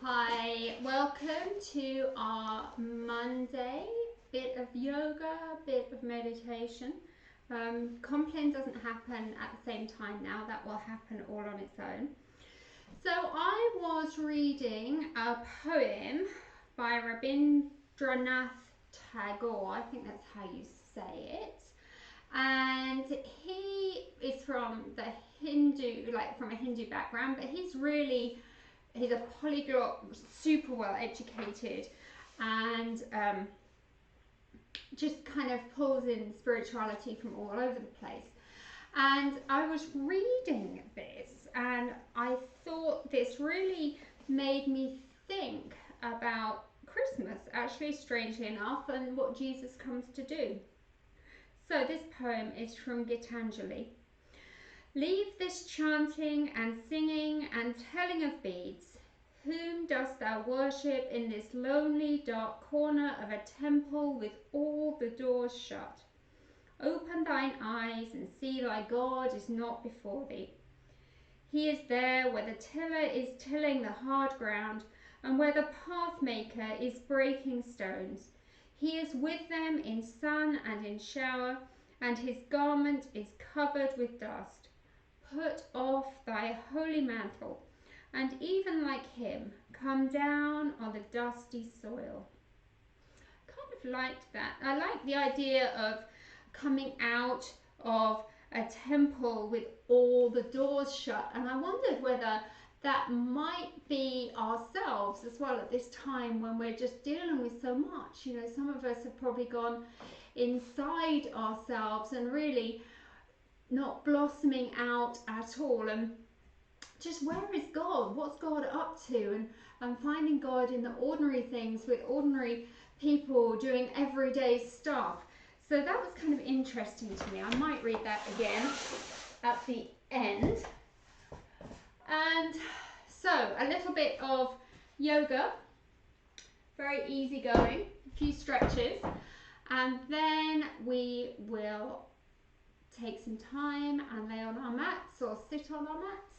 Hi, welcome to our Monday bit of yoga, bit of meditation. Compline doesn't happen at the same time now, that will happen all on its own. So I was reading a poem by Rabindranath Tagore, I think that's how you say it. And he is from the Hindu, from a Hindu background, but he's a polyglot, super well educated, and just kind of pulls in spirituality from all over the place. And I was reading this and I thought this really made me think about Christmas, actually, strangely enough, and what Jesus comes to do. So this poem is from Gitanjali. Leave this chanting and singing and telling of beads. Whom dost thou worship in this lonely dark corner of a temple with all the doors shut? Open thine eyes and see thy God is not before thee. He is there where the tiller is tilling the hard ground and where the pathmaker is breaking stones. He is with them in sun and in shower, and his garment is covered with dust. Put off thy holy mantle, and even like him, come down on the dusty soil. Kind of liked that. I like the idea of coming out of a temple with all the doors shut, and I wondered whether that might be ourselves as well at this time when we're just dealing with so much. You know, some of us have probably gone inside ourselves and really not blossoming out at all, and just where is God? What's God up to? And finding God in the ordinary things with ordinary people doing everyday stuff. So that was kind of interesting to me. I might read that again at the end. And so a little bit of yoga, very easy going, a few stretches, and then we will take some time and lay on our mats or sit on our mats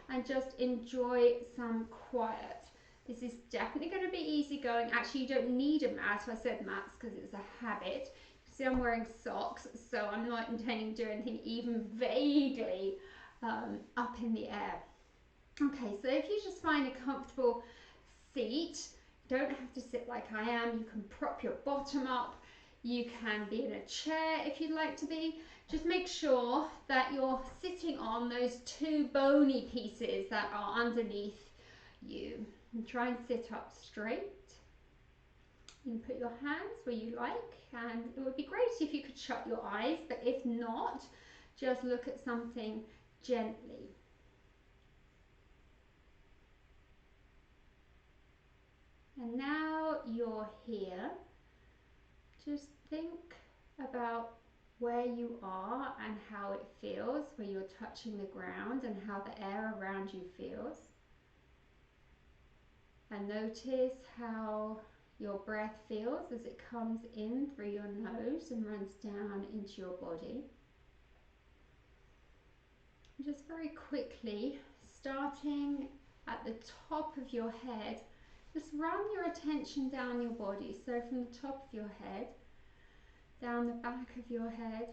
and just enjoy some quiet. This is definitely going to be easy going. Actually, you don't need a mat. I said mats because it's a habit. See, I'm wearing socks, so I'm not intending to do anything even vaguely up in the air. Okay, so if you just find a comfortable seat, you don't have to sit like I am. You can prop your bottom up. You can be in a chair if you'd like to be. Just make sure that you're sitting on those two bony pieces that are underneath you. And try and sit up straight. You can put your hands where you like, and it would be great if you could shut your eyes, but if not, just look at something gently. And now you're here, just think about where you are and how it feels, where you're touching the ground and how the air around you feels. And notice how your breath feels as it comes in through your nose and runs down into your body. Just very quickly, starting at the top of your head, just run your attention down your body. So from the top of your head, down the back of your head,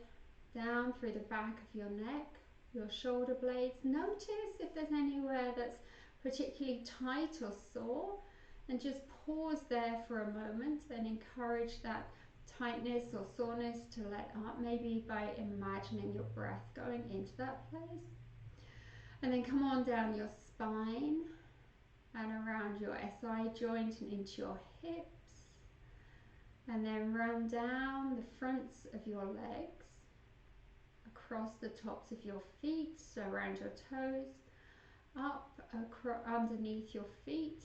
down through the back of your neck, your shoulder blades. Notice if there's anywhere that's particularly tight or sore, and just pause there for a moment and encourage that tightness or soreness to let up, maybe by imagining your breath going into that place. And then come on down your spine and around your SI joint and into your hips, and then run down the fronts of your legs, across the tops of your feet, so around your toes, up underneath your feet,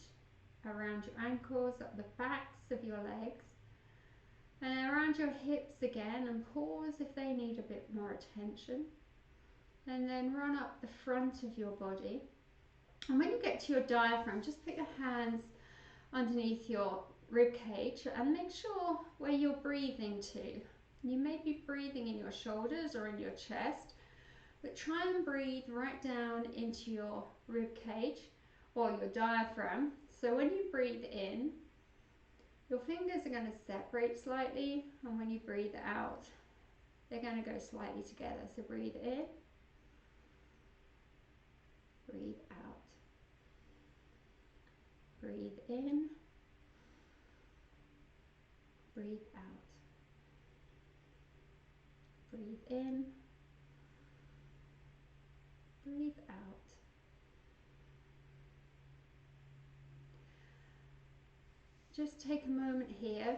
around your ankles, up the backs of your legs, and around your hips again, and pause if they need a bit more attention. And then run up the front of your body. And when you get to your diaphragm, just put your hands underneath your rib cage and make sure where you're breathing to. You may be breathing in your shoulders or in your chest, but try and breathe right down into your rib cage or your diaphragm So when you breathe in, your fingers are going to separate slightly, and when you breathe out, they're going to go slightly together. So breathe in, breathe out, breathe in, breathe out, breathe in, breathe out. Just take a moment here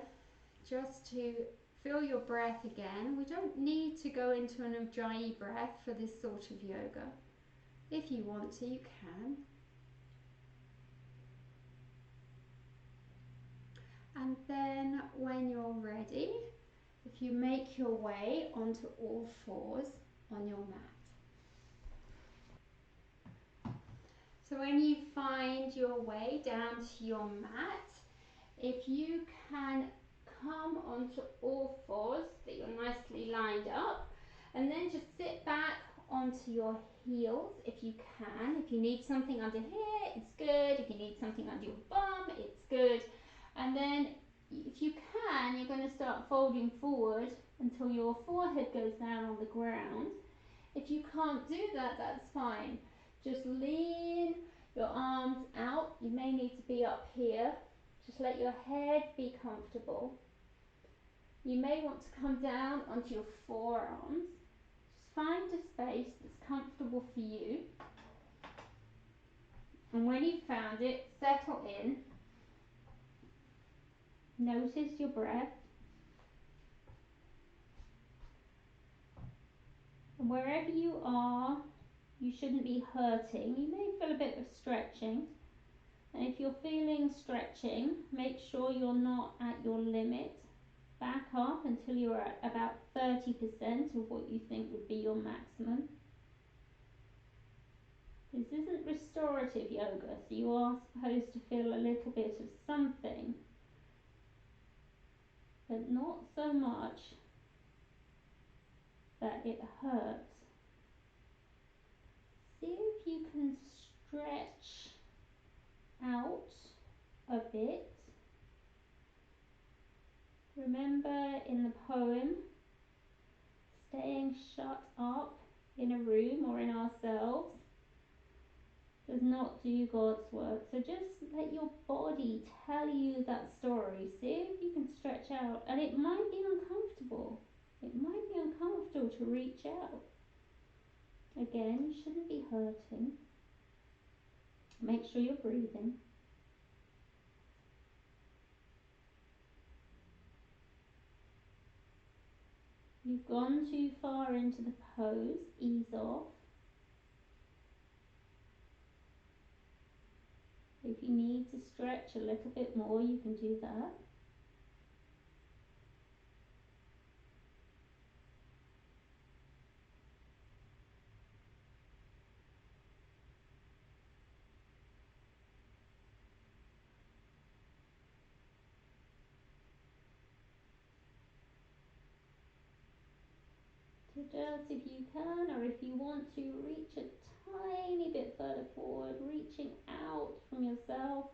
just to feel your breath again. We don't need to go into an ujjayi breath for this sort of yoga. If you want to, you can. And then when you're ready, if you make your way onto all fours on your mat. So when you find your way down to your mat, if you can come onto all fours, that you're nicely lined up, and then just sit back onto your heels if you can. If you need something under here, it's good. If you need something under your bum, it's good. And then if you can, you're going to start folding forward until your forehead goes down on the ground. If you can't do that, that's fine. Just lean your arms out. You may need to be up here. Just let your head be comfortable. You may want to come down onto your forearms. Just find a space that's comfortable for you. And when you've found it, settle in. Notice your breath. And wherever you are, you shouldn't be hurting. You may feel a bit of stretching. And if you're feeling stretching, make sure you're not at your limit. Back up until you're at about 30% of what you think would be your maximum. This isn't restorative yoga, so you are supposed to feel a little bit of something, but not so much that it hurts. See if you can stretch out a bit. Remember in the poem, staying shut up in a room or in ourselves does not do God's work. So just let your body tell you that story. See if you can stretch out. And it might be uncomfortable. It might be uncomfortable to reach out. Again, you shouldn't be hurting. Make sure you're breathing. You've gone too far into the pose. Ease off. If you need to stretch a little bit more, you can do that. So just if you can, or if you want to, reach a tiny bit further forward, reaching out from yourself.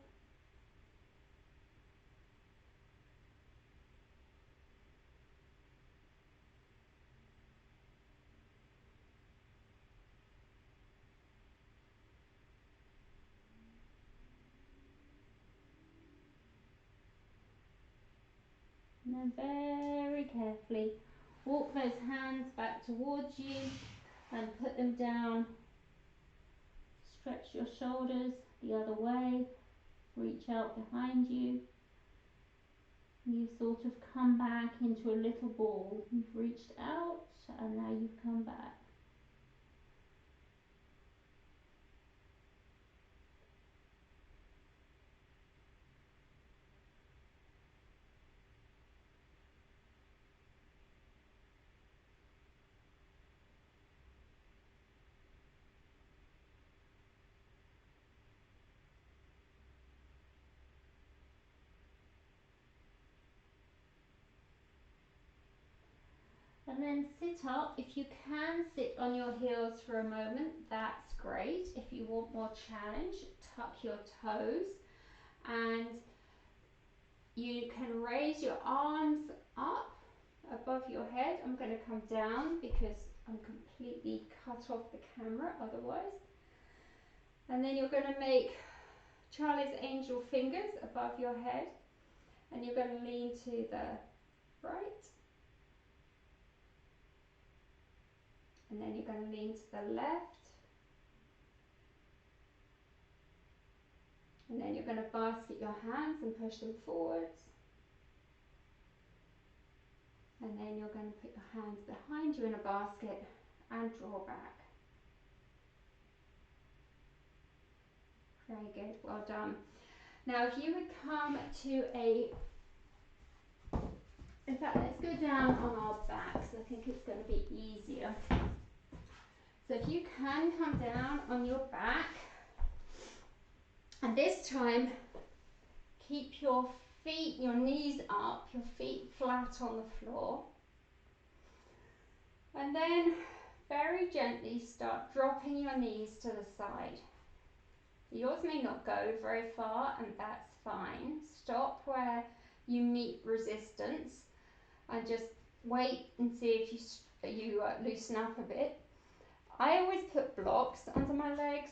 And then very carefully walk those hands back towards you and put them down. Stretch your shoulders the other way, reach out behind you. You've sort of come back into a little ball. You've reached out and now you've come back. And then sit up. If you can sit on your heels for a moment, that's great. If you want more challenge, tuck your toes and you can raise your arms up above your head. I'm going to come down because I'm completely cut off the camera otherwise. And then you're going to make Charlie's Angel fingers above your head, and you're going to lean to the right, and then you're going to lean to the left, and then you're going to basket your hands and push them forwards, and then you're going to put your hands behind you in a basket and draw back. Very good, well done. Now if you would come to a, in fact let's go down on our backs, I think it's going to be easier. So if you can come down on your back, and this time keep your feet, your knees up, your feet flat on the floor, and then very gently start dropping your knees to the side. Yours may not go very far, and that's fine. Stop where you meet resistance and just wait and see if you loosen up a bit. I always put blocks under my legs.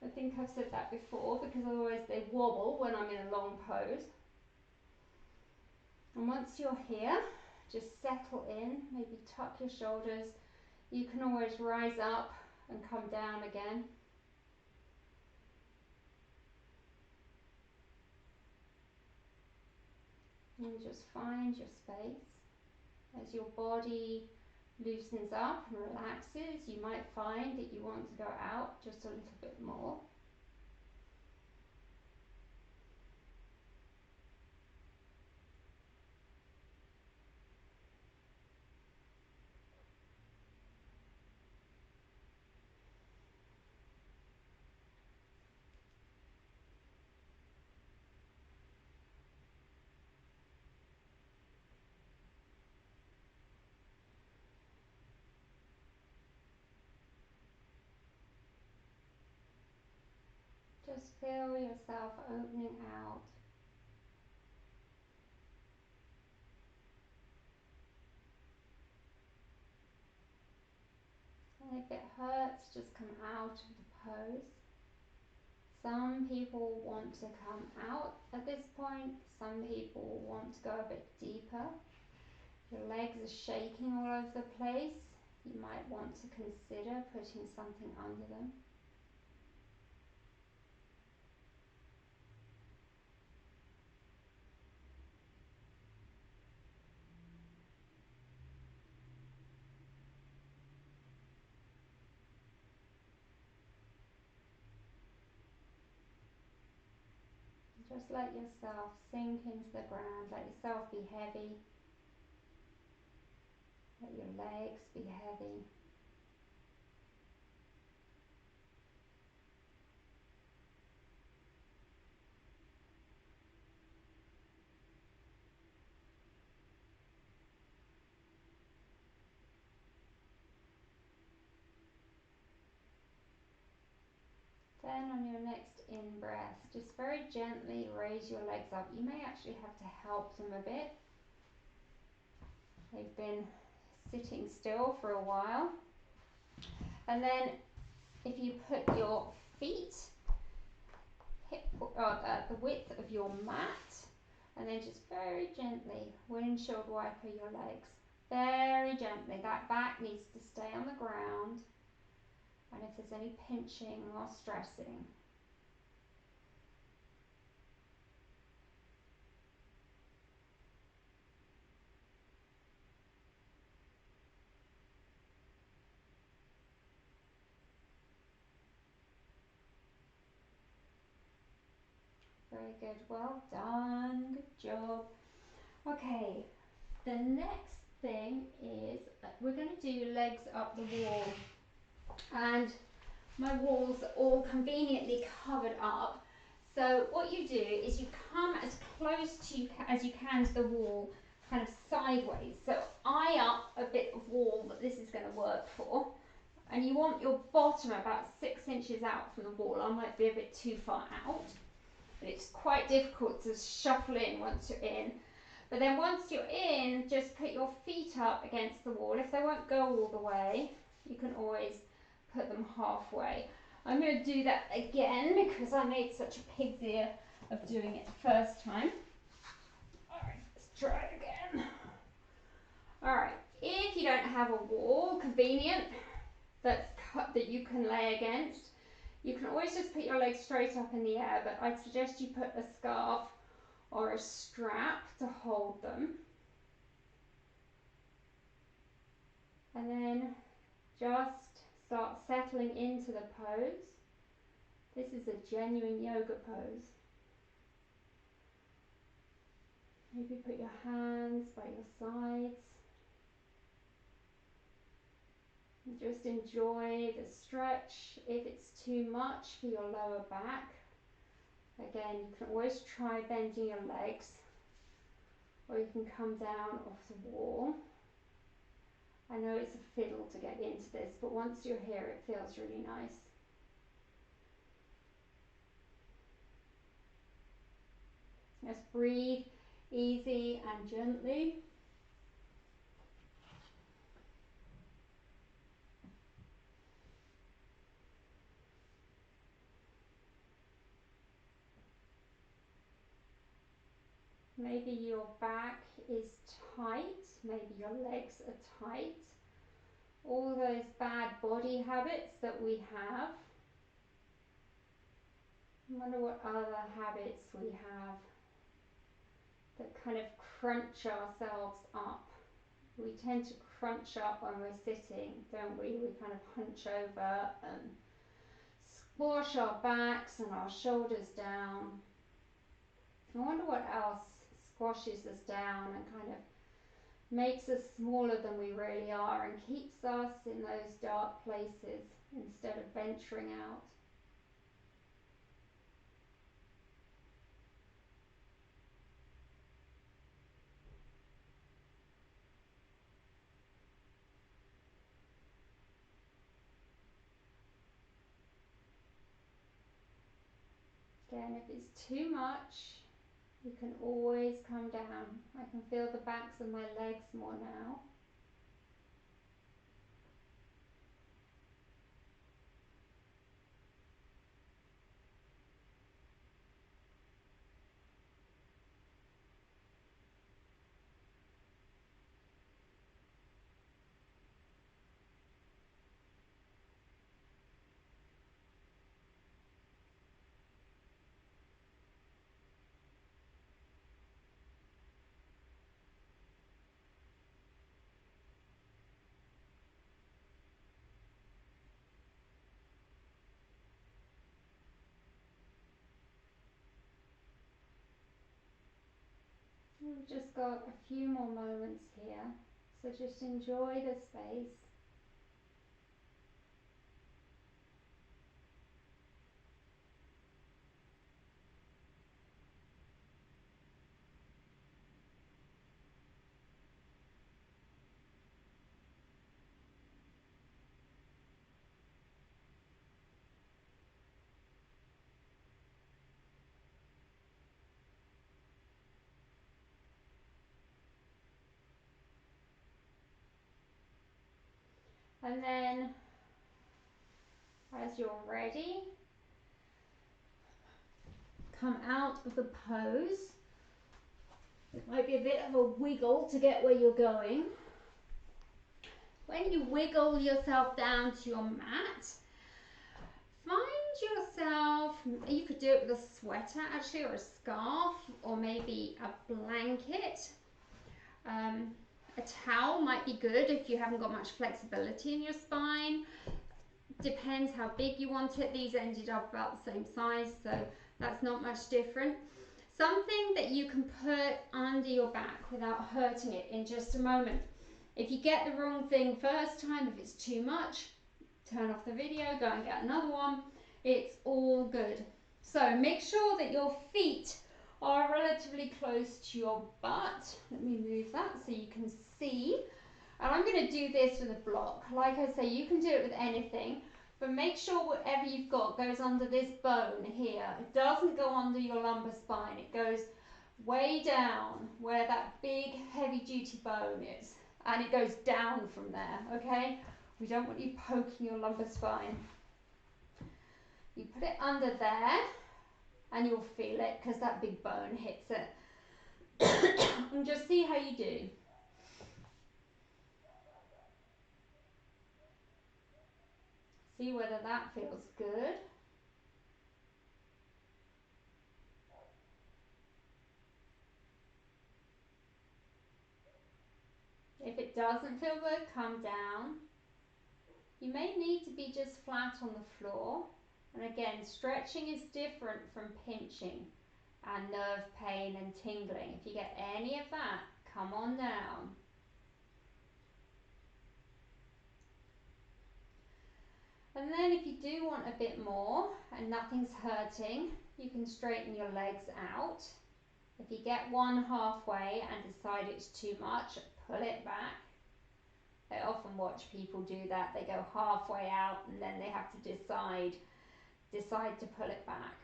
I think I've said that before, because otherwise they wobble when I'm in a long pose. And once you're here, just settle in, maybe tuck your shoulders. You can always rise up and come down again. And just find your space. As your body loosens up and relaxes, you might find that you want to go out just a little bit more. Just feel yourself opening out. And if it hurts, just come out of the pose. Some people want to come out at this point, some people want to go a bit deeper. Your legs are shaking all over the place. You might want to consider putting something under them. Just let yourself sink into the ground, let yourself be heavy, let your legs be heavy. Then on your next in-breath, just very gently raise your legs up. You may actually have to help them a bit. They've been sitting still for a while. And then if you put your feet at the width of your mat, and then just very gently windshield wiper your legs. Very gently. That back needs to stay on the ground. And if there's any pinching or stressing, very good, well done, good job. Okay, the next thing is we're going to do legs up the wall, and my walls are all conveniently covered up. So what you do is you come as close to as you can to the wall, kind of sideways. So eye up a bit of wall that this is going to work for, and you want your bottom about 6 inches out from the wall. I might be a bit too far out. It's quite difficult to shuffle in once you're in. But then once you're in, just put your feet up against the wall. If they won't go all the way, you can always put them halfway. I'm going to do that again because I made such a pig's ear of doing it the first time. Alright, let's try it again. Alright, if you don't have a wall convenient that you can lay against, you can always just put your legs straight up in the air, but I'd suggest you put a scarf or a strap to hold them. And then just start settling into the pose. This is a genuine yoga pose. Maybe put your hands by your sides. And just enjoy the stretch. If it's too much for your lower back, again, you can always try bending your legs, or you can come down off the wall. I know it's a fiddle to get into this, but once you're here, it feels really nice. Just breathe easy and gently. Maybe your back is tight, maybe your legs are tight. All those bad body habits that we have. I wonder what other habits we have that kind of crunch ourselves up. We tend to crunch up when we're sitting, don't we? We kind of hunch over and squash our backs and our shoulders down. I wonder what else squashes us down and kind of makes us smaller than we really are and keeps us in those dark places instead of venturing out. Again, if it's too much, you can always come down. I can feel the backs of my legs more now. We've just got a few more moments here, so just enjoy the space. And then, as you're ready, come out of the pose. It might be a bit of a wiggle to get where you're going. When you wiggle yourself down to your mat, find yourself, you could do it with a sweater actually, or a scarf, or maybe a blanket. A towel might be good if you haven't got much flexibility in your spine. Depends how big you want it. These ended up about the same size, so that's not much different. Something that you can put under your back without hurting it in just a moment. If you get the wrong thing first time, if it's too much, turn off the video, go and get another one. It's all good. So make sure that your feet are relatively close to your butt. Let me move that so you can see. And I'm going to do this with a block. Like I say, you can do it with anything, But make sure whatever you've got goes under this bone here. It doesn't go under your lumbar spine. It goes way down where that big heavy duty bone is. And it goes down from there, okay? We don't want you poking your lumbar spine. You put it under there and you'll feel it because that big bone hits it. And just see how you do. See whether that feels good. If it doesn't feel good, come down. You may need to be just flat on the floor. And again, stretching is different from pinching and nerve pain and tingling. If you get any of that, come on down. And then if you do want a bit more and nothing's hurting, you can straighten your legs out. If you get one halfway and decide it's too much, pull it back. I often watch people do that. They go halfway out and then they have to decide to pull it back.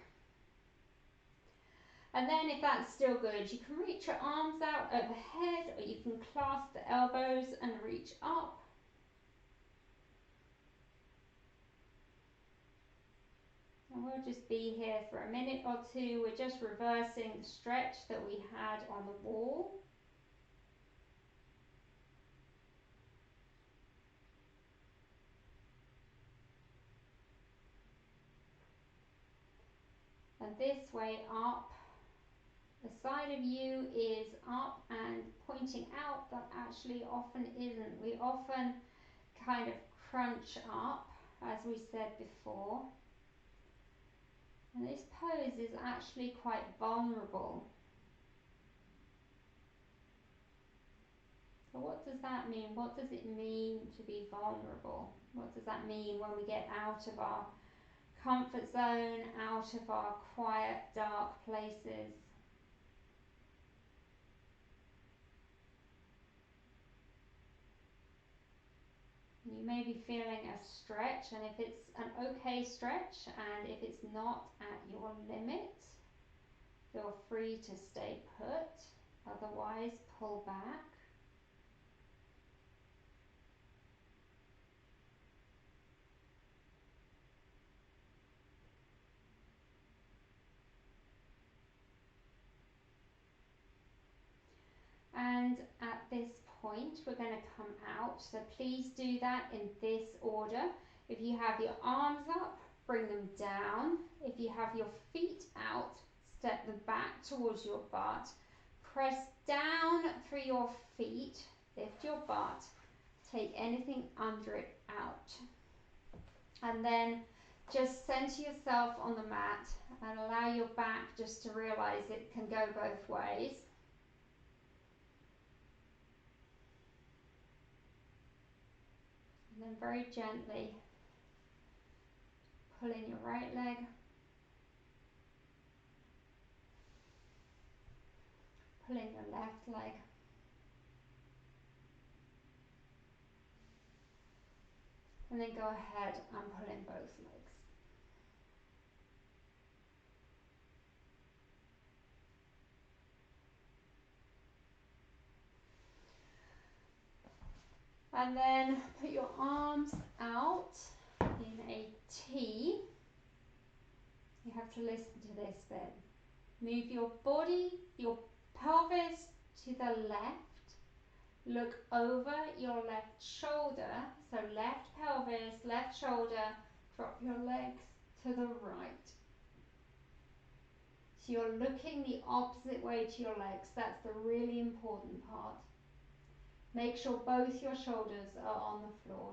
And then if that's still good, you can reach your arms out overhead, or you can clasp the elbows and reach up. And we'll just be here for a minute or two. We're just reversing the stretch that we had on the wall. And this way up, the side of you is up and pointing out, but actually often isn't. We often kind of crunch up, as we said before. And this pose is actually quite vulnerable. So what does that mean? What does it mean to be vulnerable? What does that mean when we get out of our comfort zone, out of our quiet, dark places? You may be feeling a stretch, and if it's an okay stretch and if it's not at your limit, feel free to stay put, otherwise pull back. And at this point, we're going to come out. So please do that in this order. If you have your arms up, bring them down. If you have your feet out, step them back towards your butt. Press down through your feet, lift your butt, take anything under it out. And then just center yourself on the mat and allow your back just to realize it can go both ways. And then very gently pull in your right leg, pull in your left leg, and then go ahead and pull in both legs. And then put your arms out in a T. You have to listen to this bit. Move your body, your pelvis to the left. Look over your left shoulder. So left pelvis, left shoulder. Drop your legs to the right. So you're looking the opposite way to your legs. That's the really important part. Make sure both your shoulders are on the floor.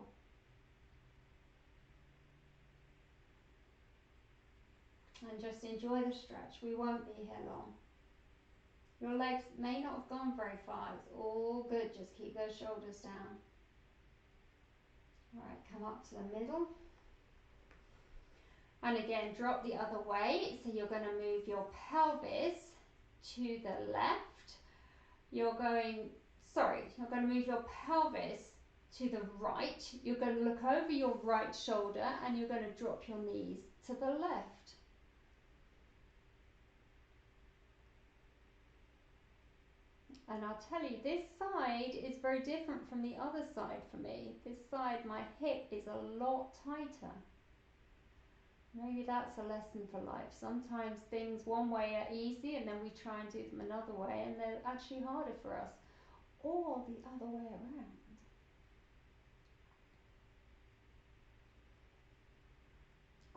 And just enjoy the stretch. We won't be here long. Your legs may not have gone very far. It's all good. Just keep those shoulders down. All right, come up to the middle. And again, drop the other way. So you're going to move your pelvis to the left. You're going to move your pelvis to the right. You're going to look over your right shoulder and you're going to drop your knees to the left. And I'll tell you, this side is very different from the other side for me. This side, my hip is a lot tighter. Maybe that's a lesson for life. Sometimes things one way are easy and then we try and do them another way and they're actually harder for us. Or the other way around.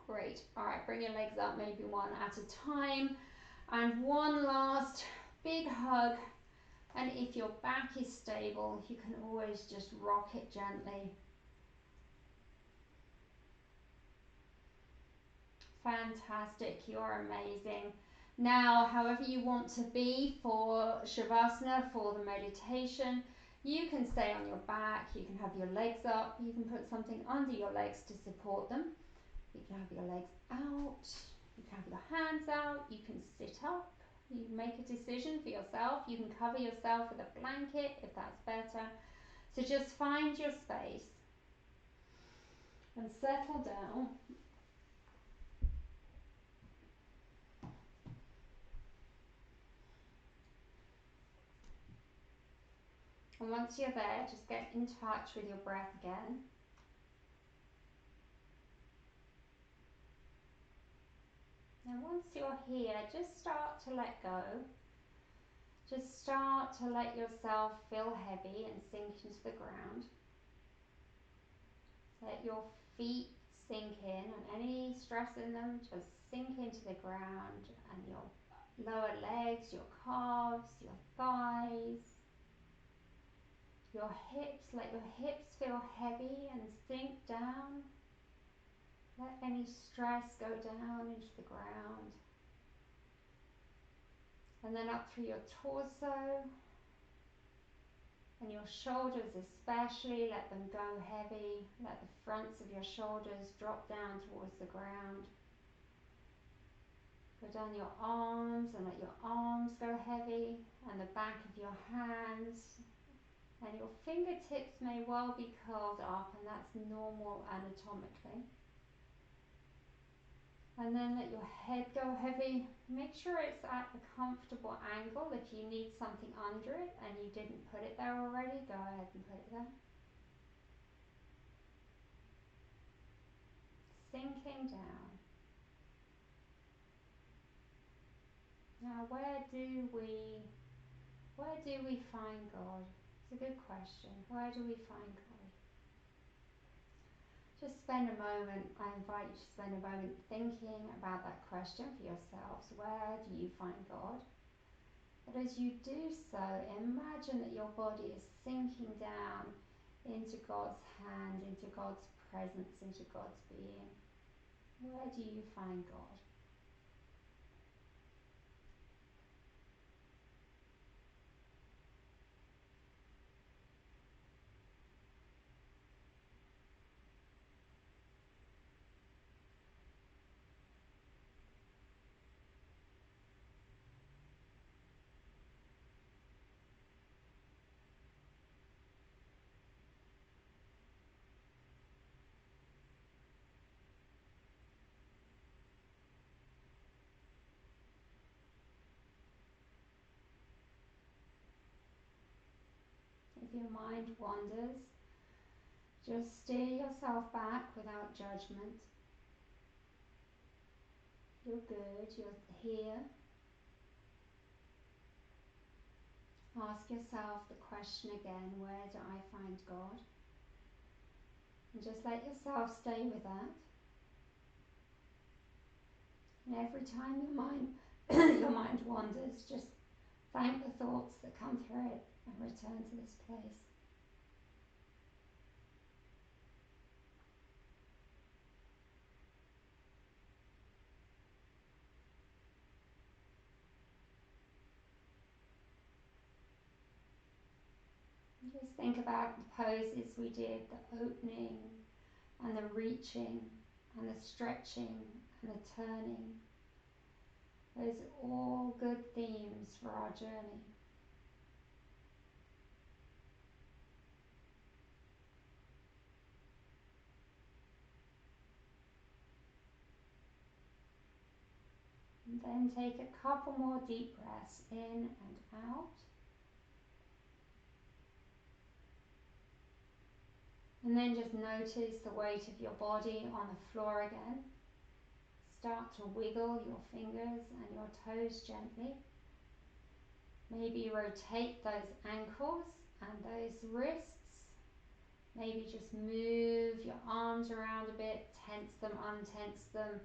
Great. All right, bring your legs up, maybe one at a time. And one last big hug. And if your back is stable, you can always just rock it gently. Fantastic, you're amazing. Now, however you want to be for Shavasana, for the meditation, you can stay on your back, you can have your legs up, you can put something under your legs to support them. You can have your legs out, you can have your hands out, you can sit up. You make a decision for yourself. You can cover yourself with a blanket if that's better. So just find your space and settle down. And once you're there, just get in touch with your breath again. And once you're here, just start to let go. Just start to let yourself feel heavy and sink into the ground. Let your feet sink in and any stress in them just sink into the ground, and your lower legs, your calves, your thighs, your hips. Let your hips feel heavy and sink down. Let any stress go down into the ground. And then up through your torso and your shoulders especially, let them go heavy. Let the fronts of your shoulders drop down towards the ground. Go down your arms and let your arms go heavy, and the back of your hands. And your fingertips may well be curled up, and that's normal anatomically. And then let your head go heavy. Make sure it's at a comfortable angle. If you need something under it and you didn't put it there already, go ahead and put it there. Sinking down. Now, where do we find God? It's a good question. Where do we find God? Just spend a moment, I invite you to spend a moment thinking about that question for yourselves. Where do you find God? But as you do so, imagine that your body is sinking down into God's hand, into God's presence, into God's being. Where do you find God? If your mind wanders, just steer yourself back without judgment. You're good, you're here. Ask yourself the question again, where do I find God? And just let yourself stay with that. And every time your mind wanders, just thank the thoughts that come through it and return to this place. Just think about the poses we did, the opening and the reaching and the stretching and the turning. Those are all good themes for our journey. And then take a couple more deep breaths in and out. And then just notice the weight of your body on the floor again. Start to wiggle your fingers and your toes gently. Maybe rotate those ankles and those wrists. Maybe just move your arms around a bit, tense them, untense them,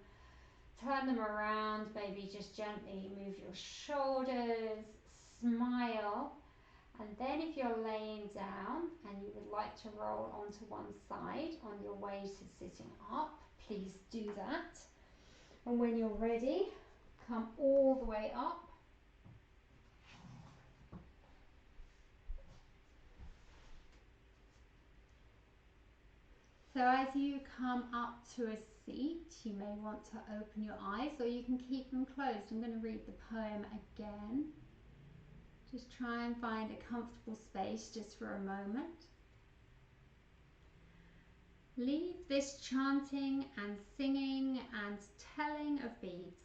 turn them around, maybe just gently move your shoulders, smile. And then if you're laying down and you would like to roll onto one side on your way to sitting up, please do that. And when you're ready, come all the way up. So as you come up to a seat, you may want to open your eyes or you can keep them closed. I'm going to read the poem again. Just try and find a comfortable space just for a moment. Leave this chanting and singing and telling of beads.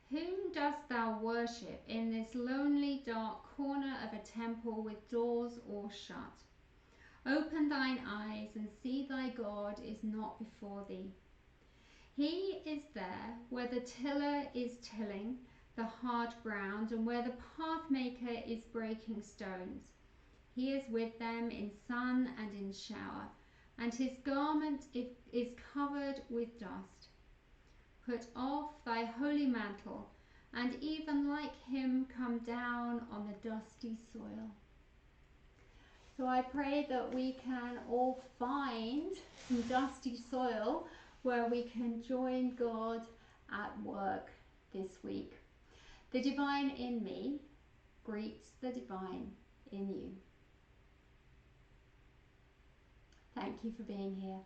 Whom dost thou worship in this lonely dark corner of a temple with doors all shut? Open thine eyes and see thy God is not before thee. He is there where the tiller is tilling the hard ground and where the pathmaker is breaking stones. He is with them in sun and in shower, and his garment is covered with dust. Put off thy holy mantle, and even like him come down on the dusty soil. So I pray that we can all find some dusty soil where we can join God at work this week. The divine in me greets the divine in you. Thank you for being here.